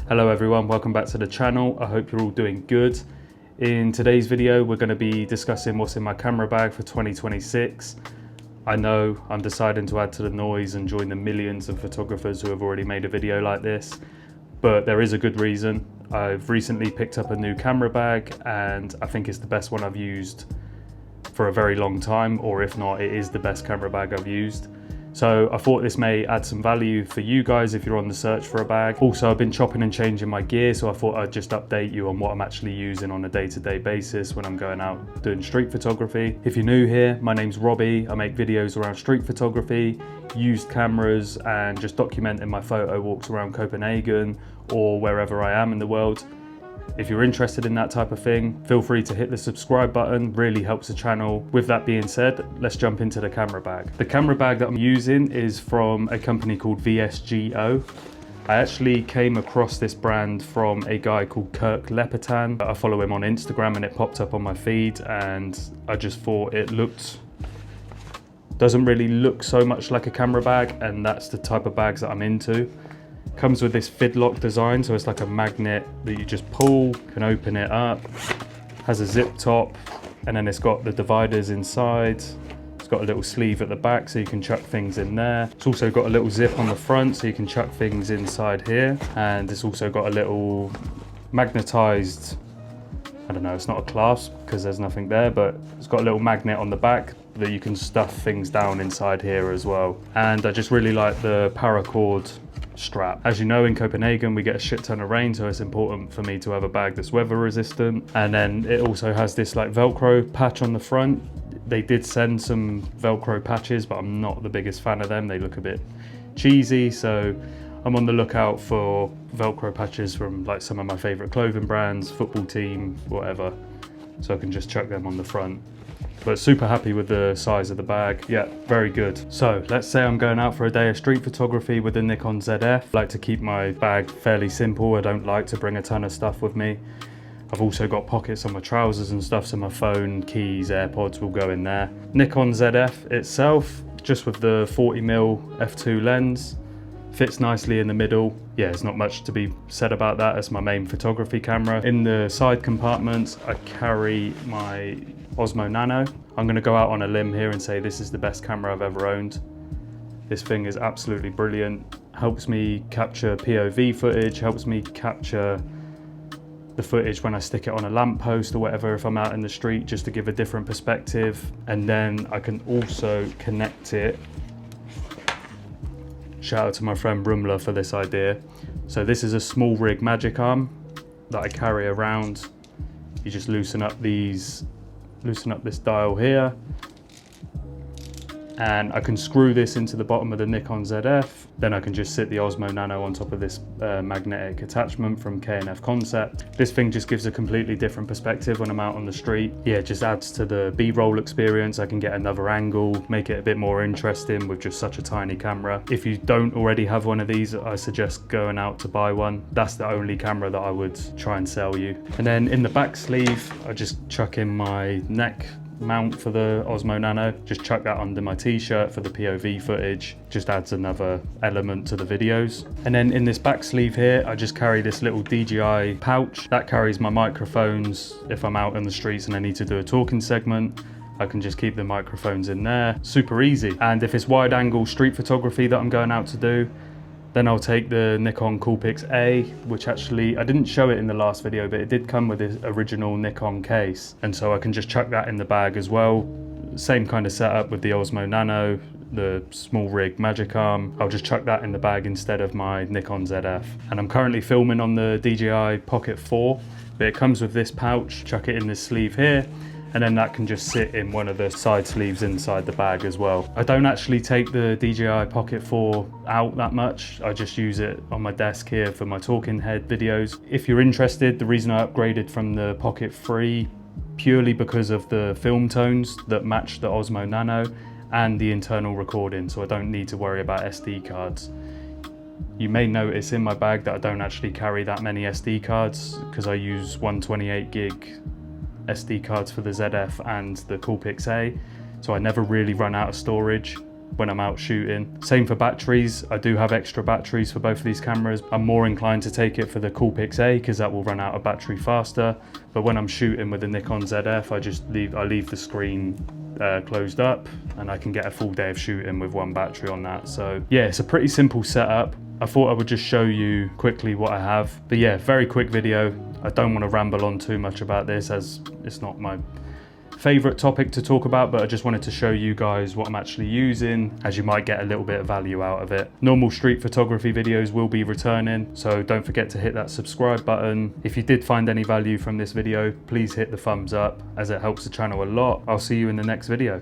Hello everyone, welcome back to the channel. I hope you're all doing good. In today's video, we're going to be discussing what's in my camera bag for 2026. I know I'm deciding to add to the noise and join the millions of photographers who have already made a video like this, but there is a good reason. I've recently picked up a new camera bag and I think it's the best one I've used for a very long time, or if not, it is the best camera bag I've used. So I thought this may add some value for you guys if you're on the search for a bag. Also, I've been chopping and changing my gear, so I thought I'd just update you on what I'm actually using on a day-to-day basis when I'm going out doing street photography. If you're new here, my name's Robbie. I make videos around street photography, used cameras, and just documenting my photo walks around Copenhagen or wherever I am in the world. If you're interested in that type of thing, feel free to hit the subscribe button, really helps the channel. With that being said, let's jump into the camera bag. The camera bag that I'm using is from a company called VSGO. I actually came across this brand from a guy called Kirk Lepetan. I follow him on Instagram and it popped up on my feed and I just thought it doesn't really look so much like a camera bag, and that's the type of bags that I'm into. Comes with this fidlock design, so it's like a magnet that you just pull, can open it up, has a zip top, and then it's got the dividers inside. It's got a little sleeve at the back so you can chuck things in there. It's also got a little zip on the front so you can chuck things inside here, and it's also got a little magnetized, I don't know, it's not a clasp because there's nothing there, but it's got a little magnet on the back that you can stuff things down inside here as well. And I just really like the paracord strap. As you know, in Copenhagen we get a shit ton of rain, so it's important for me to have a bag that's weather resistant. And then it also has this like Velcro patch on the front. They did send some Velcro patches, but I'm not the biggest fan of them. They look a bit cheesy, so I'm on the lookout for Velcro patches from like some of my favorite clothing brands, football team, whatever, so I can just chuck them on the front. But super happy with the size of the bag. Yeah, very good. So let's say I'm going out for a day of street photography with the Nikon ZF. I like to keep my bag fairly simple. I don't like to bring a ton of stuff with me. I've also got pockets on my trousers and stuff, so my phone, keys, AirPods will go in there. Nikon ZF itself, just with the 40mm f2 lens, fits nicely in the middle. Yeah, there's not much to be said about that. It's my main photography camera. In the side compartments, I carry my Osmo Nano. I'm gonna go out on a limb here and say this is the best camera I've ever owned. This thing is absolutely brilliant. Helps me capture POV footage, helps me capture the footage when I stick it on a lamppost or whatever if I'm out in the street, just to give a different perspective. And then I can also connect it. Shout out to my friend Rumler for this idea. So this is a small rig magic arm that I carry around. You just loosen up this dial here, and I can screw this into the bottom of the Nikon ZF. Then I can just sit the Osmo Nano on top of this magnetic attachment from K&F Concept. This thing just gives a completely different perspective when I'm out on the street. Yeah, it just adds to the B-roll experience. I can get another angle, make it a bit more interesting with just such a tiny camera. If you don't already have one of these, I suggest going out to buy one. That's the only camera that I would try and sell you. And then in the back sleeve, I just chuck in my neck mount for the Osmo Nano. Just chuck that under my t-shirt for the POV footage. Just adds another element to the videos. And then in this back sleeve here, I just carry this little DJI pouch that carries my microphones. If I'm out in the streets and I need to do a talking segment, I can just keep the microphones in there. Super easy. And if it's wide angle street photography that I'm going out to do, then I'll take the Nikon Coolpix A, which actually, I didn't show it in the last video, but it did come with the original Nikon case. And so I can just chuck that in the bag as well. Same kind of setup with the Osmo Nano, the small rig magic arm. I'll just chuck that in the bag instead of my Nikon ZF. And I'm currently filming on the DJI Pocket 4, but it comes with this pouch. Chuck it in this sleeve here, and then that can just sit in one of the side sleeves inside the bag as well. I don't actually take the DJI Pocket 4 out that much. I just use it on my desk here for my talking head videos. If you're interested, the reason I upgraded from the Pocket 3 purely because of the film tones that match the Osmo Nano and the internal recording, so I don't need to worry about SD cards. You may notice in my bag that I don't actually carry that many SD cards because I use 128 gig SD cards for the ZF and the Coolpix A, so I never really run out of storage. when I'm out shooting. Same for batteries. I do have extra batteries for both of these cameras. I'm more inclined to take it for the Coolpix A because that will run out of battery faster. But when I'm shooting with the Nikon ZF, I leave the screen closed up, and I can get a full day of shooting with one battery on that. So yeah, it's a pretty simple setup. I thought I would just show you quickly what I have. But yeah, very quick video. I don't want to ramble on too much about this as it's not my favorite topic to talk about, but I just wanted to show you guys what I'm actually using, as you might get a little bit of value out of it. Normal street photography videos will be returning, so don't forget to hit that subscribe button. If you did find any value from this video, please hit the thumbs up as it helps the channel a lot. I'll see you in the next video.